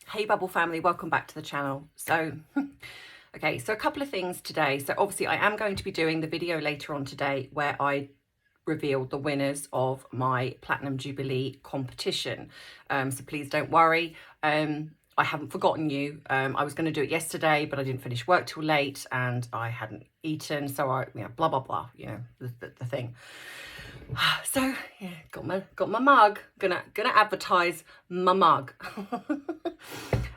Hey Bubble family, welcome back to the channel. Okay, so a couple of things today. So obviously I am going to be doing the video later on today where I reveal the winners of my Platinum Jubilee competition. So please don't worry. I haven't forgotten you. I was going to do it yesterday, but I didn't finish work till late and I hadn't eaten. So blah, blah, blah, the thing. So yeah, got my mug. Gonna advertise my mug.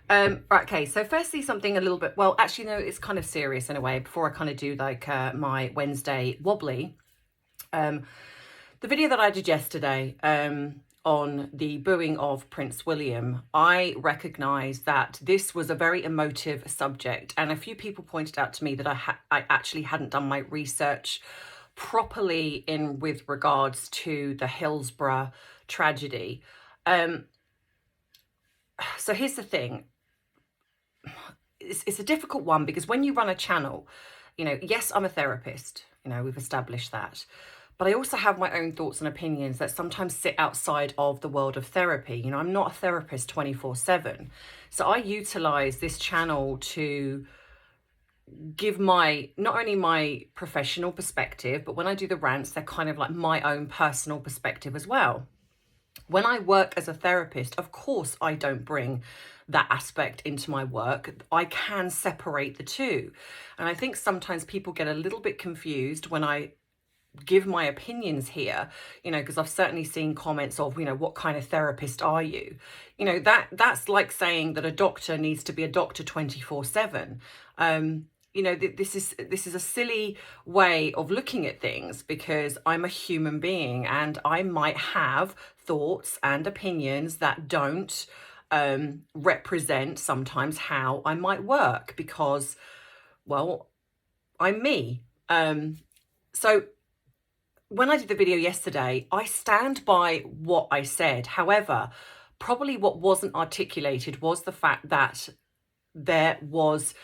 Right, okay, so firstly something a little bit, well, actually no, it's kind of serious in a way before I kind of do like my Wednesday Wobbly. The video that I did yesterday on the booing of Prince William, I recognise that this was a very emotive subject, and a few people pointed out to me that I actually hadn't done my research properly with regards to the Hillsborough tragedy. So here's the thing. It's a difficult one because when you run a channel, yes, I'm a therapist, we've established that. But I also have my own thoughts and opinions that sometimes sit outside of the world of therapy. I'm not a therapist 24/7. So I utilize this channel to give not only my professional perspective, but when I do the rants, they're kind of like my own personal perspective as well. When I work as a therapist, of course, I don't bring that aspect into my work. I can separate the two. And I think sometimes people get a little bit confused when I give my opinions here, because I've certainly seen comments of, what kind of therapist are you? That's like saying that a doctor needs to be a doctor 24/7. This is a silly way of looking at things because I'm a human being and I might have thoughts and opinions that don't represent sometimes how I might work because, well, I'm me. So when I did the video yesterday, I stand by what I said. However, probably what wasn't articulated was the fact that there was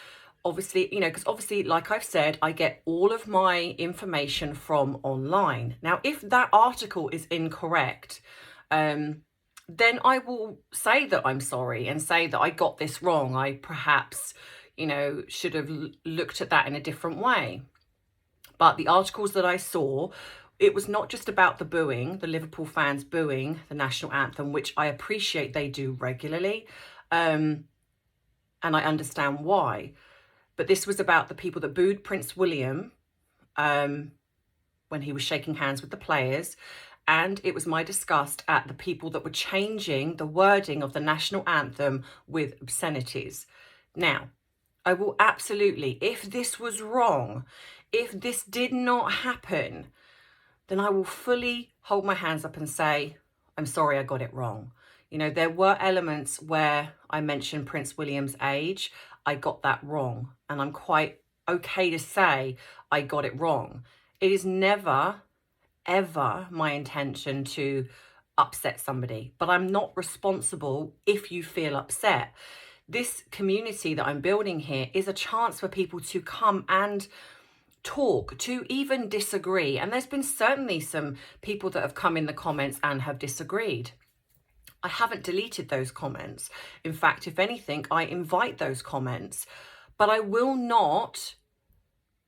obviously, because obviously, like I've said, I get all of my information from online. Now, if that article is incorrect, then I will say that I'm sorry and say that I got this wrong. I perhaps, should have looked at that in a different way. But the articles that I saw, it was not just about the booing, the Liverpool fans booing the national anthem, which I appreciate they do regularly. And I understand why. But this was about the people that booed Prince William when he was shaking hands with the players. And it was my disgust at the people that were changing the wording of the national anthem with obscenities. Now, I will absolutely, if this was wrong, if this did not happen, then I will fully hold my hands up and say, I'm sorry, I got it wrong. There were elements where I mentioned Prince William's age. I got that wrong. And I'm quite okay to say I got it wrong. It is never, ever my intention to upset somebody, but I'm not responsible if you feel upset. This community that I'm building here is a chance for people to come and talk, to even disagree. And there's been certainly some people that have come in the comments and have disagreed. I haven't deleted those comments. In fact, if anything, I invite those comments, but I will not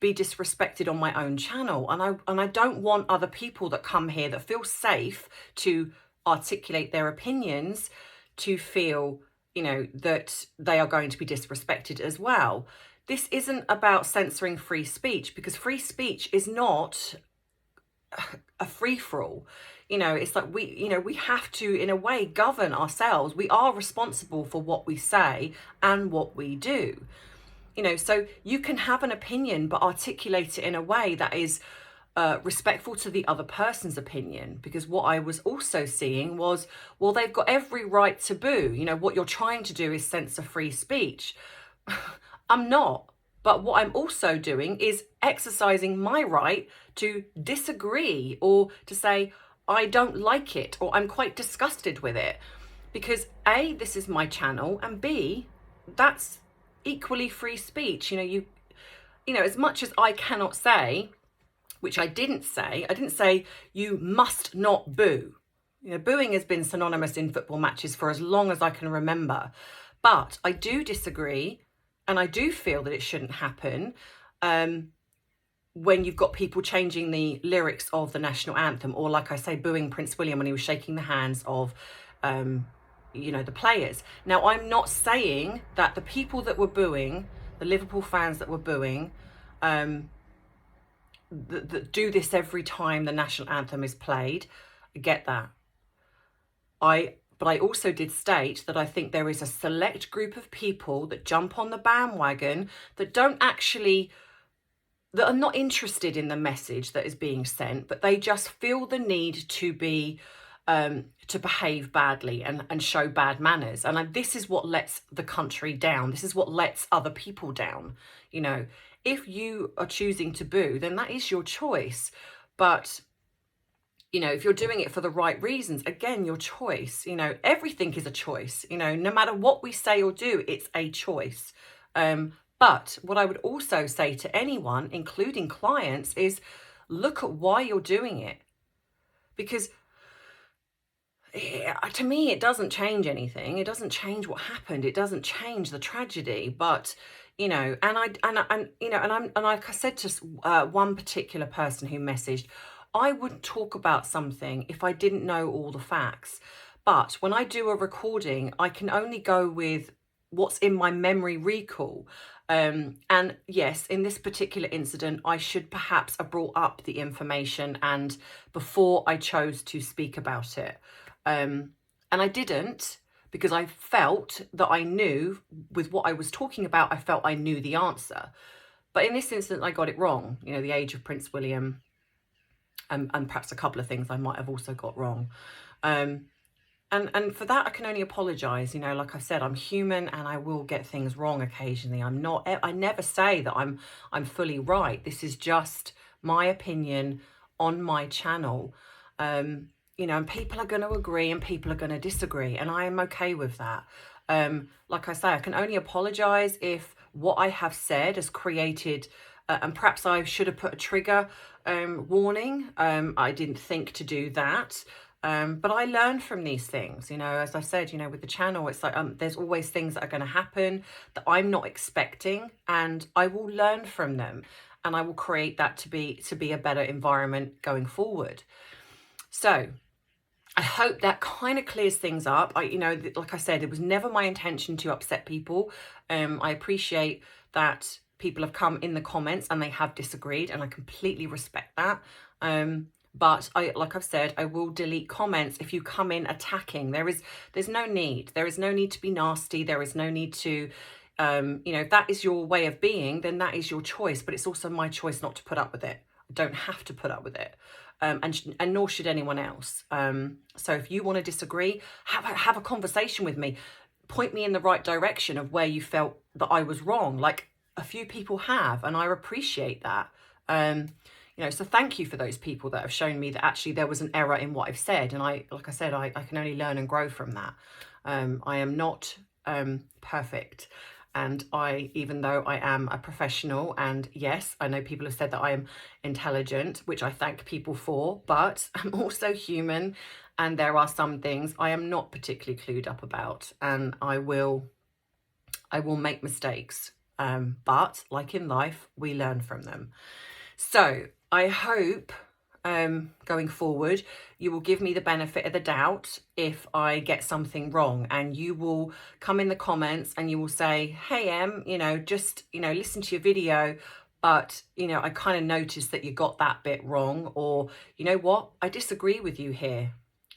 be disrespected on my own channel. And I don't want other people that come here that feel safe to articulate their opinions to feel, that they are going to be disrespected as well. This isn't about censoring free speech because free speech is not a free-for-all. It's like we have to, in a way, govern ourselves. We are responsible for what we say and what we do. So you can have an opinion, but articulate it in a way that is respectful to the other person's opinion. Because what I was also seeing was, well, they've got every right to boo. What you're trying to do is censor free speech. I'm not. But what I'm also doing is exercising my right to disagree or to say, I don't like it or I'm quite disgusted with it. Because A, this is my channel, and B, that's equally free speech. As much as I cannot say, which I didn't say you must not boo. Booing has been synonymous in football matches for as long as I can remember. But I do disagree, and I do feel that it shouldn't happen when you've got people changing the lyrics of the national anthem, or like I say, booing Prince William when he was shaking the hands of the players. Now, I'm not saying that the people that were booing, the Liverpool fans that were booing, that do this every time the national anthem is played. I get that. But I also did state that I think there is a select group of people that jump on the bandwagon that are not interested in the message that is being sent, but they just feel the need to behave badly and show bad manners. And this is what lets the country down. This is what lets other people down. If you are choosing to boo, then that is your choice. But if you're doing it for the right reasons, again, your choice. Everything is a choice. No matter what we say or do, it's a choice. But what I would also say to anyone, including clients, is look at why you're doing it. Because to me, it doesn't change anything. It doesn't change what happened. It doesn't change the tragedy. But and like I said to one particular person who messaged, I wouldn't talk about something if I didn't know all the facts. But when I do a recording, I can only go with what's in my memory recall. And yes, in this particular incident, I should perhaps have brought up the information and before I chose to speak about it. And I didn't, because I felt that I knew with what I was talking about, I felt I knew the answer. But in this incident, I got it wrong. The age of Prince William, and perhaps a couple of things I might have also got wrong. And for that, I can only apologise. Like I said, I'm human and I will get things wrong occasionally. I never say that I'm fully right. This is just my opinion on my channel. And people are going to agree and people are going to disagree. And I am okay with that. Like I say, I can only apologise if what I have said has created, and perhaps I should have put a trigger warning. I didn't think to do that. But I learn from these things, as I said, with the channel, it's like there's always things that are going to happen that I'm not expecting, and I will learn from them and I will create that to be a better environment going forward. So I hope that kind of clears things up. Like I said, it was never my intention to upset people. I appreciate that people have come in the comments and they have disagreed, and I completely respect that. But like I've said, I will delete comments if you come in attacking. There's no need. There is no need to be nasty. There is no need to, if that is your way of being, then that is your choice. But it's also my choice not to put up with it. I don't have to put up with it. And nor should anyone else. So if you want to disagree, have a conversation with me. Point me in the right direction of where you felt that I was wrong. Like a few people have, and I appreciate that. So thank you for those people that have shown me that actually there was an error in what I've said. And like I said, I can only learn and grow from that. I am not perfect. And even though I am a professional, and yes, I know people have said that I am intelligent, which I thank people for, but I'm also human. And there are some things I am not particularly clued up about, and I will make mistakes. But like in life, we learn from them. So I hope going forward, you will give me the benefit of the doubt if I get something wrong, and you will come in the comments and you will say, hey, Em, just, listen to your video, but, I kind of noticed that you got that bit wrong, or, you know what, I disagree with you here,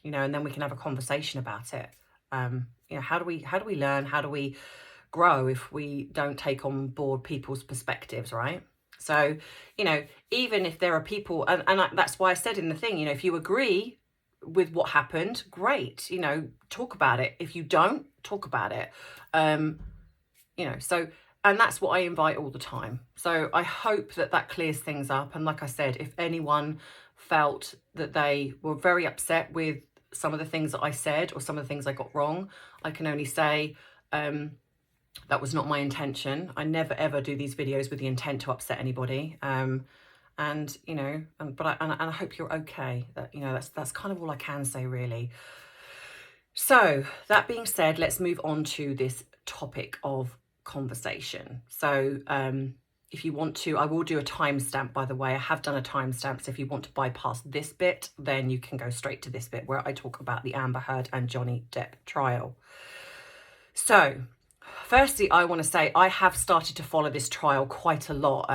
and then we can have a conversation about it. How do we learn? How do we grow if we don't take on board people's perspectives, right? So, even if there are people, and that's why I said in the thing, if you agree with what happened, great, talk about it. If you don't, talk about it. So, and that's what I invite all the time. So I hope that clears things up. And like I said, if anyone felt that they were very upset with some of the things that I said or some of the things I got wrong, I can only say, that was not my intention. I never ever do these videos with the intent to upset anybody. But I hope you're okay. That's kind of all I can say, really. So that being said, let's move on to this topic of conversation. So if you want to, I will do a timestamp, by the way. I have done a timestamp, so if you want to bypass this bit, then you can go straight to this bit where I talk about the Amber Heard and Johnny Depp trial. So firstly, I want to say I have started to follow this trial quite a lot.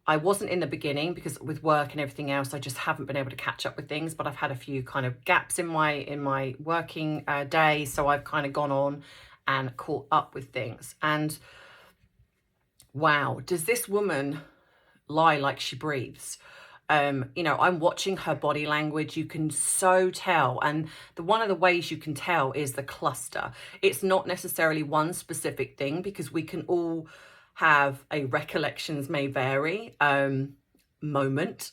I wasn't in the beginning because with work and everything else, I just haven't been able to catch up with things, but I've had a few kind of gaps in my working day, so I've kind of gone on and caught up with things. And wow, does this woman lie like she breathes? You know, I'm watching her body language. You can so tell. And one of the ways you can tell is the cluster. It's not necessarily one specific thing, because we can all have a recollections may vary moment.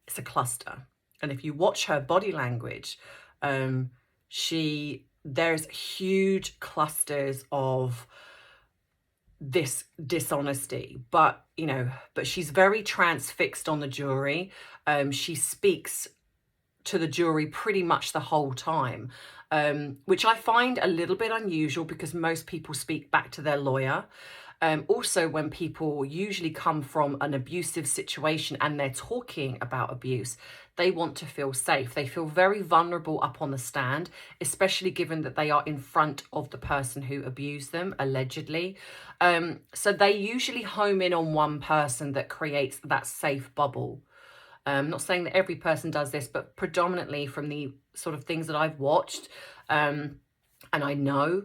It's a cluster. And if you watch her body language, there's huge clusters of this dishonesty, but you know, but she's very transfixed on the jury. She speaks to the jury pretty much the whole time, which I find a little bit unusual because most people speak back to their lawyer. Also, when people usually come from an abusive situation and they're talking about abuse, they want to feel safe. They feel very vulnerable up on the stand, especially given that they are in front of the person who abused them, allegedly. So they usually home in on one person that creates that safe bubble. I'm not saying that every person does this, but predominantly from the sort of things that I've watched, and I know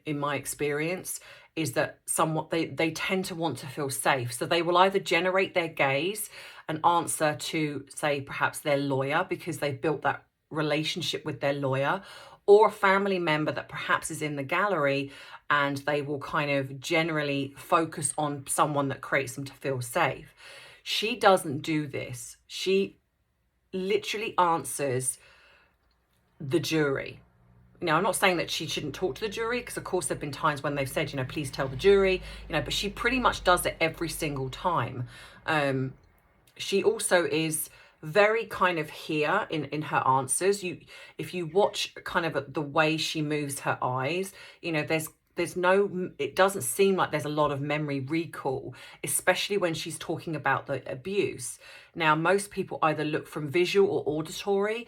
in my experience, is that somewhat they tend to want to feel safe. So they will either generate their gaze and answer to, say, perhaps their lawyer, because they've built that relationship with their lawyer, or a family member that perhaps is in the gallery, and they will kind of generally focus on someone that creates them to feel safe. She doesn't do this. She literally answers the jury. Now, I'm not saying that she shouldn't talk to the jury, because of course there've been times when they've said, you know, please tell the jury, you know, but she pretty much does it every single time. She also is very kind of here in her answers. If you watch kind of the way she moves her eyes, you know, it doesn't seem like there's a lot of memory recall, especially when she's talking about the abuse. Now, most people either look from visual or auditory,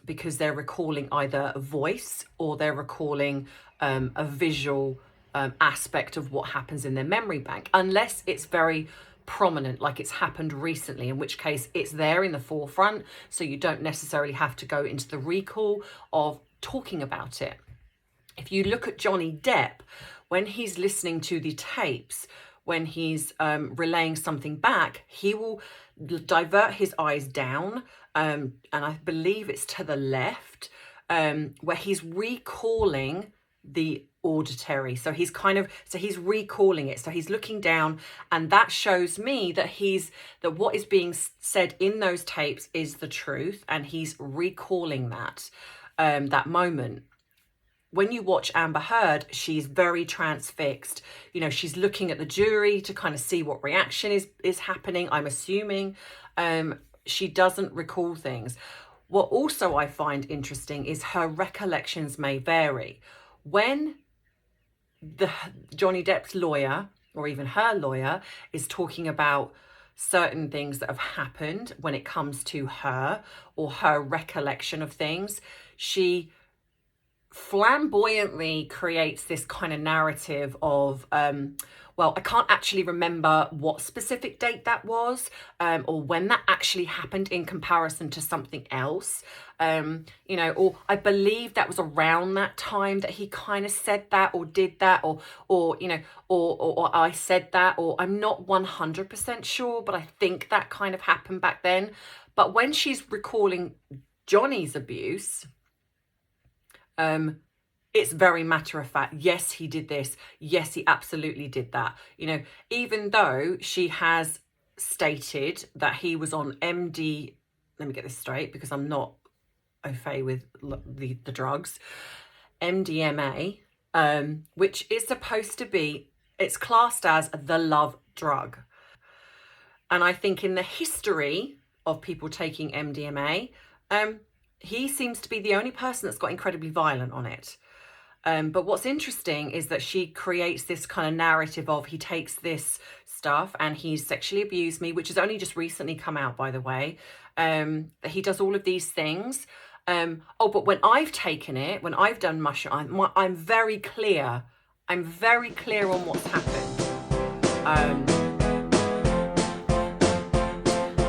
because they're recalling either a voice or they're recalling a visual aspect of what happens in their memory bank, unless it's very prominent, like it's happened recently, in which case it's there in the forefront, so you don't necessarily have to go into the recall of talking about it. If you look at Johnny Depp, when he's listening to the tapes, when he's relaying something back, he will divert his eyes down, and I believe it's to the left, where he's recalling the auditory. So he's recalling it. So he's looking down, and that shows me that what is being said in those tapes is the truth, and he's recalling that moment. When you watch Amber Heard, she's very transfixed. You know, she's looking at the jury to kind of see what reaction is happening, I'm assuming. She doesn't recall things. What also I find interesting is her recollections may vary. When Johnny Depp's lawyer, or even her lawyer, is talking about certain things that have happened when it comes to her or her recollection of things, she flamboyantly creates this kind of narrative of, well, I can't actually remember what specific date that was, or when that actually happened in comparison to something else, you know, or I believe that was around that time that he kind of said that or did that, or you know, or I said that, or I'm not 100% sure, but I think that kind of happened back then. But when she's recalling Johnny's abuse, it's very matter of fact. Yes, he did this. Yes, he absolutely did that. You know, even though she has stated that he was on MD, let me get this straight because I'm not au fait with the drugs, MDMA, which is supposed to be, it's classed as the love drug. And I think in the history of people taking MDMA, he seems to be the only person that's got incredibly violent on it. But what's interesting is that she creates this kind of narrative of he takes this stuff and he's sexually abused me, which has only just recently come out, by the way. That he does all of these things. But when I've taken it, when I've done mushroom, I'm very clear. I'm very clear on what's happened.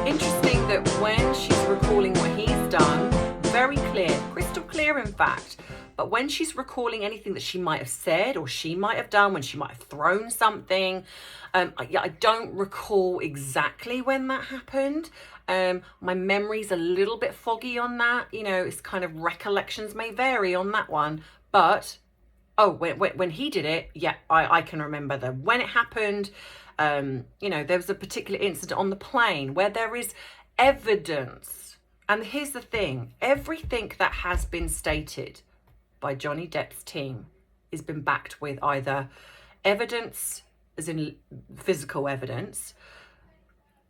Interesting that when she's recalling what he's done, very clear, crystal clear, in fact. But when she's recalling anything that she might have said or she might have done, when she might have thrown something, I don't recall exactly when that happened. My memory's a little bit foggy on that. You know, it's kind of recollections may vary on that one. But, when he did it, yeah, I can remember when it happened. You know, there was a particular incident on the plane where there is evidence. And here's the thing, everything that has been stated by Johnny Depp's team has been backed with either evidence, as in physical evidence,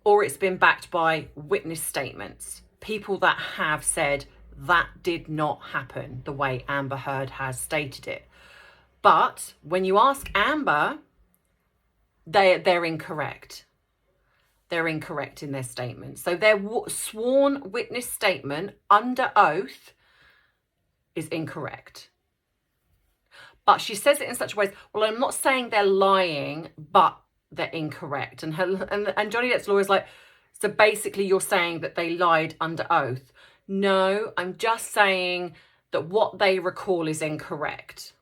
or it's been backed by witness statements. People that have said that did not happen the way Amber Heard has stated it. But when you ask Amber, they're incorrect. They're incorrect in their statement. So their sworn witness statement under oath is incorrect. But she says it in such a way, well, I'm not saying they're lying, but they're incorrect. And Johnny Depp's lawyer is like, so basically you're saying that they lied under oath. No, I'm just saying that what they recall is incorrect.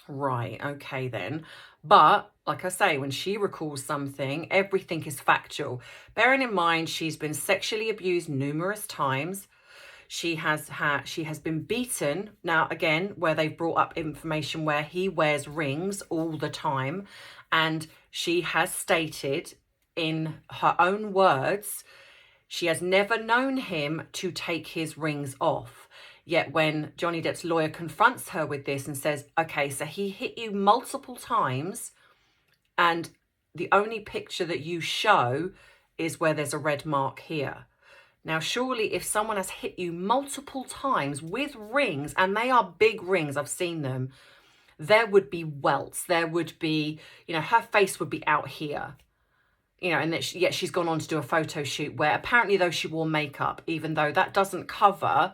Right, okay then. But like I say, when she recalls something, everything is factual. Bearing in mind, she's been sexually abused numerous times. She has been beaten. Now, again, where they've brought up information where he wears rings all the time. And she has stated in her own words, she has never known him to take his rings off. Yet when Johnny Depp's lawyer confronts her with this and says, okay, so he hit you multiple times and the only picture that you show is where there's a red mark here. Now, surely if someone has hit you multiple times with rings, and they are big rings, I've seen them, there would be welts. There would be, you know, her face would be out here. You know, and that yet she's gone on to do a photo shoot where apparently though she wore makeup, even though that doesn't cover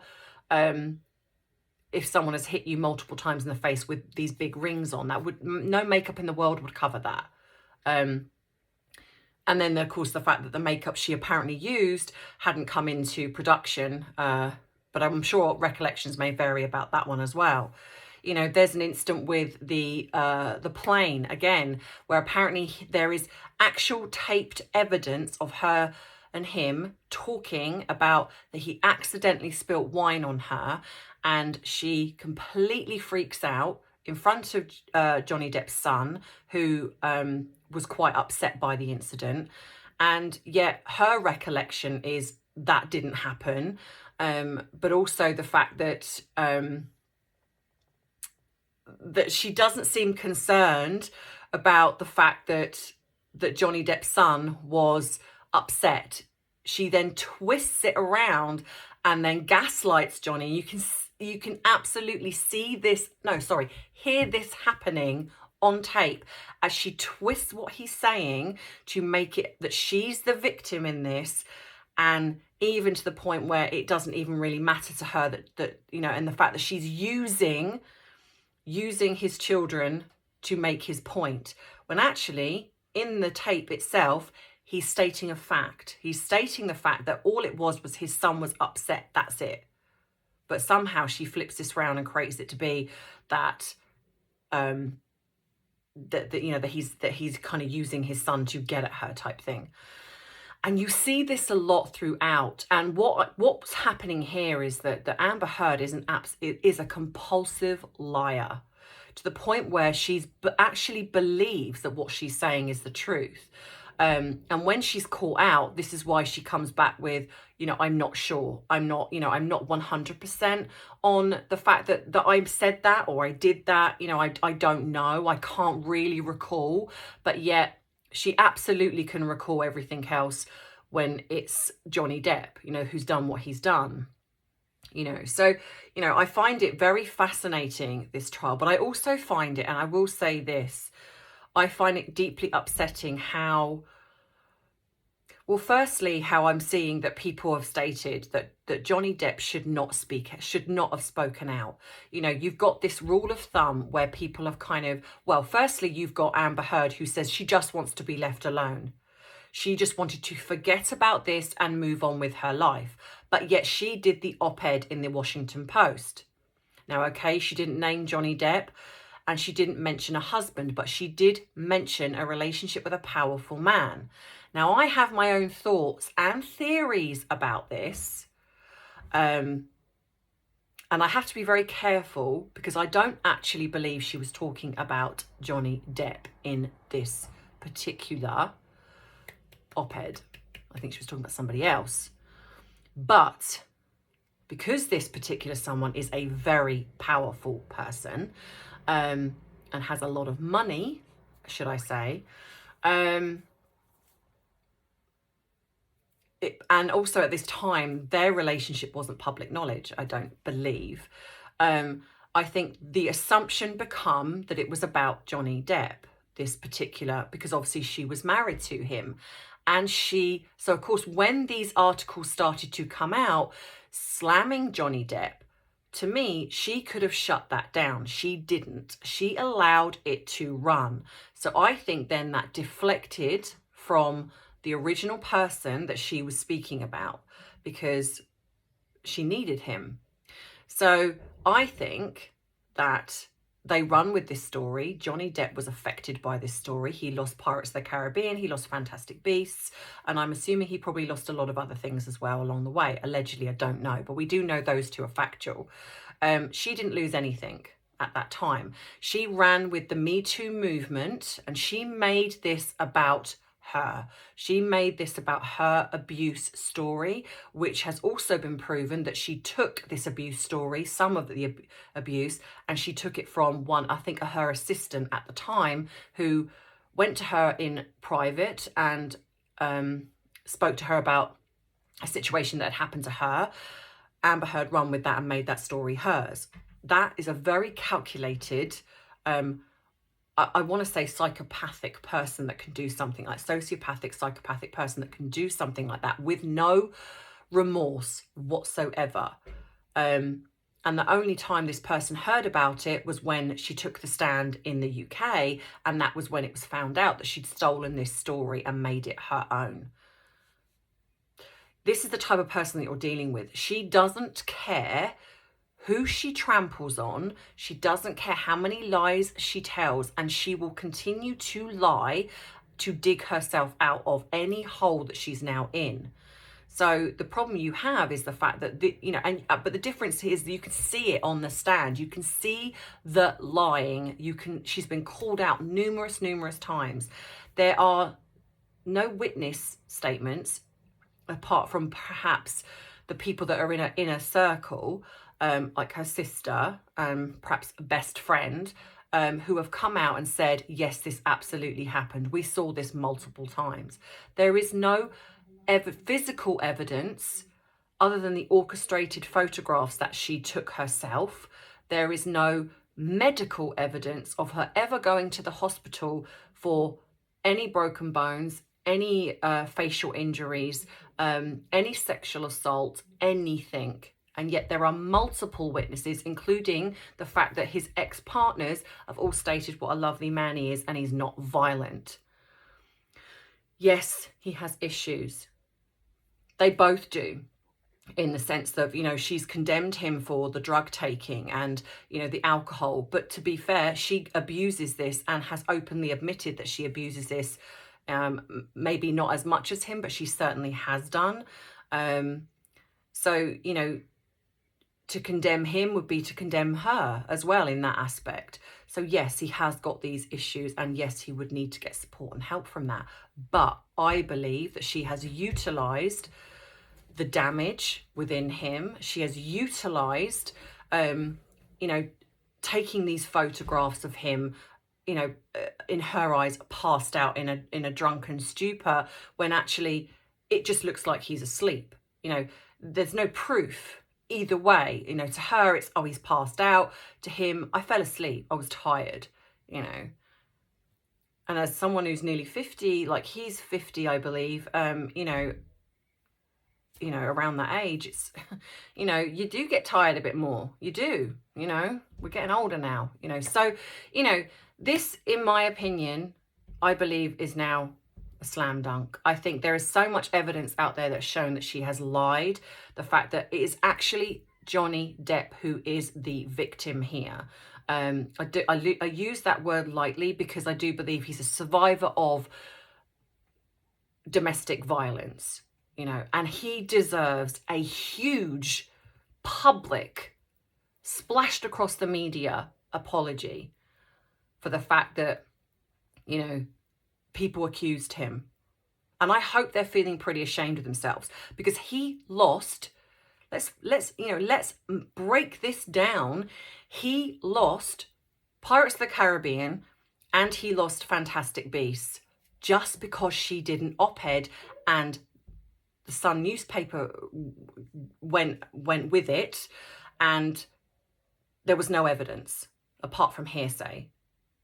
if someone has hit you multiple times in the face with these big rings on. That would, no makeup in the world would cover that. And then, of course, the fact that the makeup she apparently used hadn't come into production. But I'm sure recollections may vary about that one as well. You know, there's an incident with the plane, again, where apparently there is actual taped evidence of her and him talking about that he accidentally spilt wine on her. And she completely freaks out in front of Johnny Depp's son, who was quite upset by the incident. And yet her recollection is that didn't happen. But also the fact that that she doesn't seem concerned about the fact that Johnny Depp's son was upset. She then twists it around and then gaslights Johnny. You can absolutely see this, hear this happening on tape as she twists what he's saying to make it that she's the victim in this, and even to the point where it doesn't even really matter to her that you know, and the fact that she's using his children to make his point, when actually in the tape itself he's stating a fact. He's stating the fact that all it was his son was upset, that's it. But somehow she flips this round and creates it to be that that he's kind of using his son to get at her type thing. And you see this a lot throughout. And what's happening here is that Amber Heard is a compulsive liar, to the point where she's actually believes that what she's saying is the truth. And when she's caught out, this is why she comes back with, you know, I'm not sure. I'm not 100% on the fact that I said that or I did that. You know, I don't know. I can't really recall. But yet she absolutely can recall everything else when it's Johnny Depp, you know, who's done what he's done. So, I find it very fascinating, this trial, but I also find it, and I will say this, I find it deeply upsetting how, well, firstly, how I'm seeing that people have stated that Johnny Depp should not have spoken out. You've got this rule of thumb where people have kind of, well, firstly, you've got Amber Heard, who says she just wants to be left alone. She just wanted to forget about this and move on with her life. But yet she did the op-ed in the Washington Post. Now, okay, she didn't name Johnny Depp and she didn't mention a husband, but she did mention a relationship with a powerful man. Now, I have my own thoughts and theories about this. And I have to be very careful because I don't actually believe she was talking about Johnny Depp in this particular op-ed. I think she was talking about somebody else. But because this particular someone is a very powerful person, and has a lot of money, should I say, and also at this time, their relationship wasn't public knowledge, I don't believe. I think the assumption become that it was about Johnny Depp, this particular, because obviously she was married to him. And so of course, when these articles started to come out, slamming Johnny Depp, to me, she could have shut that down. She didn't. She allowed it to run. So I think then that deflected from the original person that she was speaking about because she needed him. So I think that they run with this story. Johnny Depp was affected by this story. He lost Pirates of the Caribbean. He lost Fantastic Beasts. And I'm assuming he probably lost a lot of other things as well along the way. Allegedly, I don't know. But we do know those two are factual. She didn't lose anything at that time. She ran with the Me Too movement and she made this about her. She made this about her abuse story, which has also been proven that she took this abuse story, some of the abuse, and she took it from I think her assistant at the time, who went to her in private and spoke to her about a situation that had happened to her. Amber Heard run with that and made that story hers. That is a very calculated, I want to say psychopathic person that can do something like psychopathic person that can do something like that with no remorse whatsoever. And the only time this person heard about it was when she took the stand in the UK, and that was when it was found out that she'd stolen this story and made it her own. This is the type of person that you're dealing with. She doesn't care who she tramples on. She doesn't care how many lies she tells, and she will continue to lie to dig herself out of any hole that she's now in. So the problem you have is the fact that, but the difference is you can see it on the stand. You can see the lying. She's been called out numerous times. There are no witness statements apart from perhaps the people that are in her inner circle, like her sister, perhaps a best friend, who have come out and said, yes, this absolutely happened. We saw this multiple times. There is no physical evidence other than the orchestrated photographs that she took herself. There is no medical evidence of her ever going to the hospital for any broken bones, any facial injuries, any sexual assault, anything. And yet there are multiple witnesses, including the fact that his ex-partners have all stated what a lovely man he is and he's not violent. Yes, he has issues. They both do, in the sense that, she's condemned him for the drug taking and, the alcohol. But to be fair, she abuses this and has openly admitted that she abuses this. Maybe not as much as him, but she certainly has done. So, to condemn him would be to condemn her as well in that aspect. So yes, he has got these issues, and yes, he would need to get support and help from that. But I believe that she has utilised the damage within him. She has utilised, taking these photographs of him, in her eyes, passed out in a drunken stupor, when actually it just looks like he's asleep. There's no proof either way, you know, to her, it's, oh, he's passed out. To him, I fell asleep. I was tired, you know. And as someone who's nearly 50, like he's 50, I believe, around that age, it's, you know, you do get tired a bit more. You do, you know, we're getting older now, you know. So, you know, this, in my opinion, I believe is now a slam dunk. I think there is so much evidence out there that's shown that she has lied. The fact that it is actually Johnny Depp who is the victim here. I use that word lightly because I do believe he's a survivor of domestic violence, you know, and he deserves a huge public splashed across the media apology for the fact that, you know, people accused him. And I hope they're feeling pretty ashamed of themselves because he lost. Let's break this down. He lost Pirates of the Caribbean and he lost Fantastic Beasts just because she did an op-ed and the Sun newspaper went with it, and there was no evidence apart from hearsay.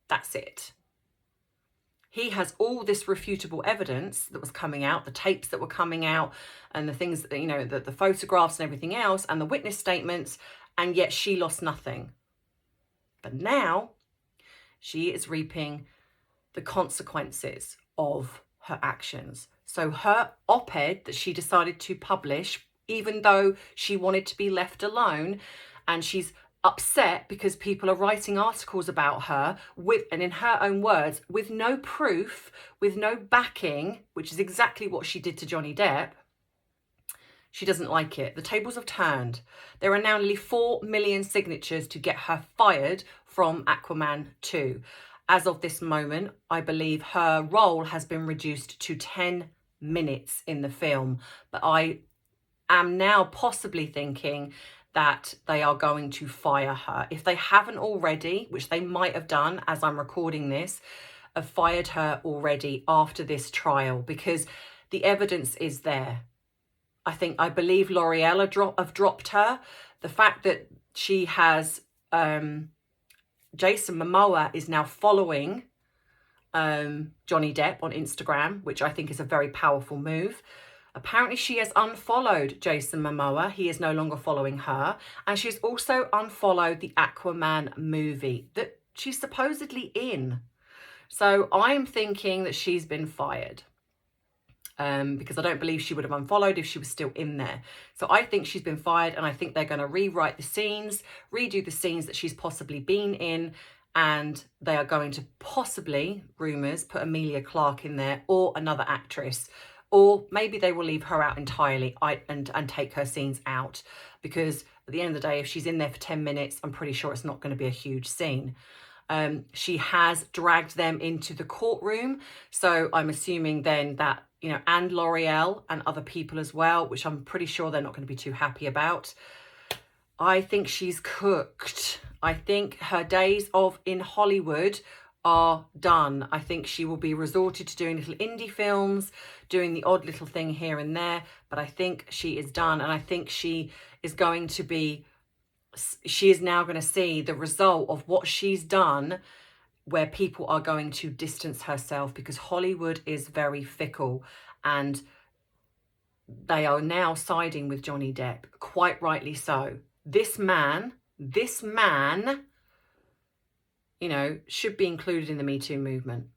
That's it. He has all this refutable evidence that was coming out, the tapes that were coming out, and the things that, you know, the photographs and everything else, and the witness statements, and yet she lost nothing. But now she is reaping the consequences of her actions. So her op-ed that she decided to publish, even though she wanted to be left alone, and she's upset because people are writing articles about her with, and in her own words, with no proof, with no backing, which is exactly what she did to Johnny Depp. She doesn't like it. The tables have turned. There are now nearly 4 million signatures to get her fired from Aquaman 2. As of this moment, I believe her role has been reduced to 10 minutes in the film. But I am now possibly thinking that they are going to fire her. If they haven't already, which they might have done as I'm recording this, have fired her already after this trial because the evidence is there. I believe L'Oreal have dropped her. The fact that she has, Jason Momoa is now following Johnny Depp on Instagram, which I think is a very powerful move. Apparently she has unfollowed Jason Momoa. He is no longer following her. And she's also unfollowed the Aquaman movie that she's supposedly in. So I'm thinking that she's been fired. Because I don't believe she would have unfollowed if she was still in there. So I think she's been fired, and I think they're going to rewrite the scenes, redo the scenes that she's possibly been in, and they are going to possibly, rumours, put Emilia Clarke in there or another actress. Or maybe they will leave her out entirely and take her scenes out. Because at the end of the day, if she's in there for 10 minutes, I'm pretty sure it's not going to be a huge scene. She has dragged them into the courtroom. So I'm assuming then that, you know, and L'Oreal and other people as well, which I'm pretty sure they're not going to be too happy about. I think she's cooked. I think her days in Hollywood are done. I think she will be resorted to doing little indie films, doing the odd little thing here and there. But I think she is done. And I think she is now going to see the result of what she's done, where people are going to distance herself because Hollywood is very fickle and they are now siding with Johnny Depp, quite rightly so. This man, you know, should be included in the Me Too movement,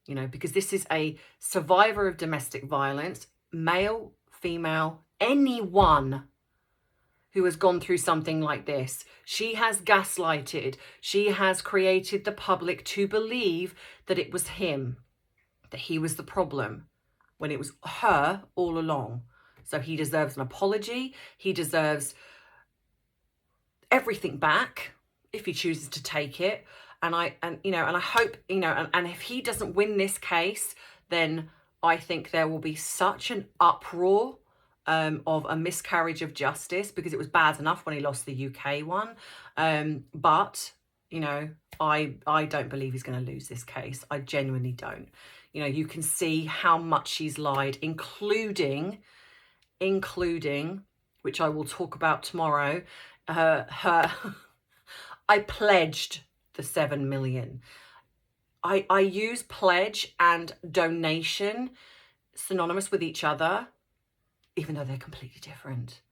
you know, because this is a survivor of domestic violence, male, female, anyone who has gone through something like this. She has gaslighted. She has created the public to believe that it was him, that he was the problem, when it was her all along. So he deserves an apology. He deserves everything back if he chooses to take it. And I hope, you know, and if he doesn't win this case, then I think there will be such an uproar of a miscarriage of justice, because it was bad enough when he lost the UK one. But, you know, I don't believe he's going to lose this case. I genuinely don't. You know, you can see how much she's lied, including which I will talk about tomorrow, her I pledged the 7 million. I use pledge and donation synonymous with each other, even though they're completely different.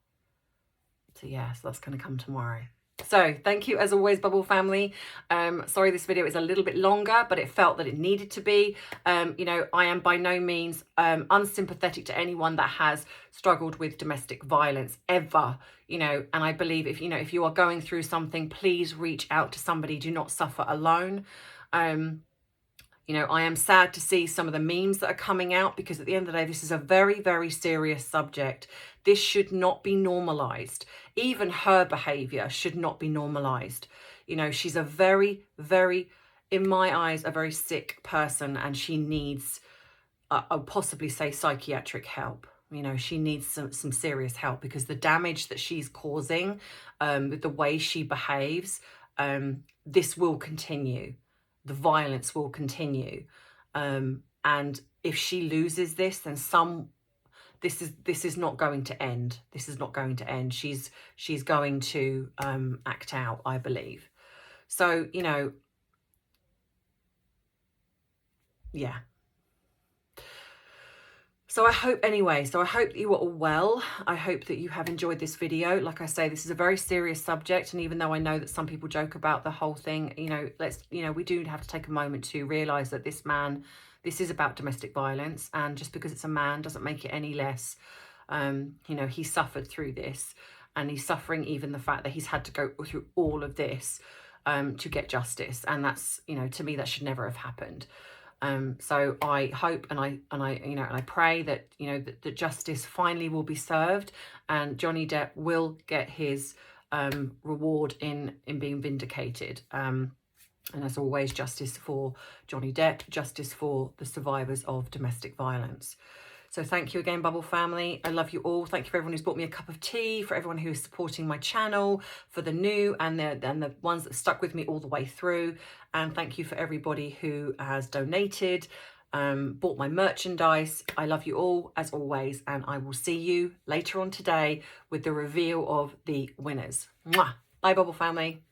So yeah, so that's going to come tomorrow. So thank you as always, Bubble family. Sorry this video is a little bit longer, but it felt that it needed to be. You know, I am by no means unsympathetic to anyone that has struggled with domestic violence ever, you know, and I believe if, you know, if you are going through something, please reach out to somebody. Do not suffer alone. You know, I am sad to see some of the memes that are coming out, because at the end of the day, this is a very, very serious subject. This should not be normalized. Even her behavior should not be normalized. You know, she's a very, very, in my eyes, a very sick person, and she needs, I'll possibly say, psychiatric help. You know, she needs some serious help, because the damage that she's causing with the way she behaves, this will continue. The violence will continue, and if she loses this, then this is not going to end. This is not going to end. She's going to act out, I believe. So, you know, yeah. So I hope anyway, so I hope that you are all well. I hope that you have enjoyed this video. Like I say, this is a very serious subject. And even though I know that some people joke about the whole thing, you know, we do have to take a moment to realize that this is about domestic violence. And just because it's a man doesn't make it any less. You know, he suffered through this, and he's suffering even the fact that he's had to go through all of this to get justice. And that's, you know, to me, that should never have happened. So I hope and I pray that, you know, that justice finally will be served, and Johnny Depp will get his reward in being vindicated. And as always, justice for Johnny Depp, justice for the survivors of domestic violence. So thank you again, Bubble family. I love you all. Thank you for everyone who's bought me a cup of tea, for everyone who is supporting my channel, for the new and the ones that stuck with me all the way through. And thank you for everybody who has donated, bought my merchandise. I love you all as always, and I will see you later on today with the reveal of the winners. Mwah! Bye, Bubble family.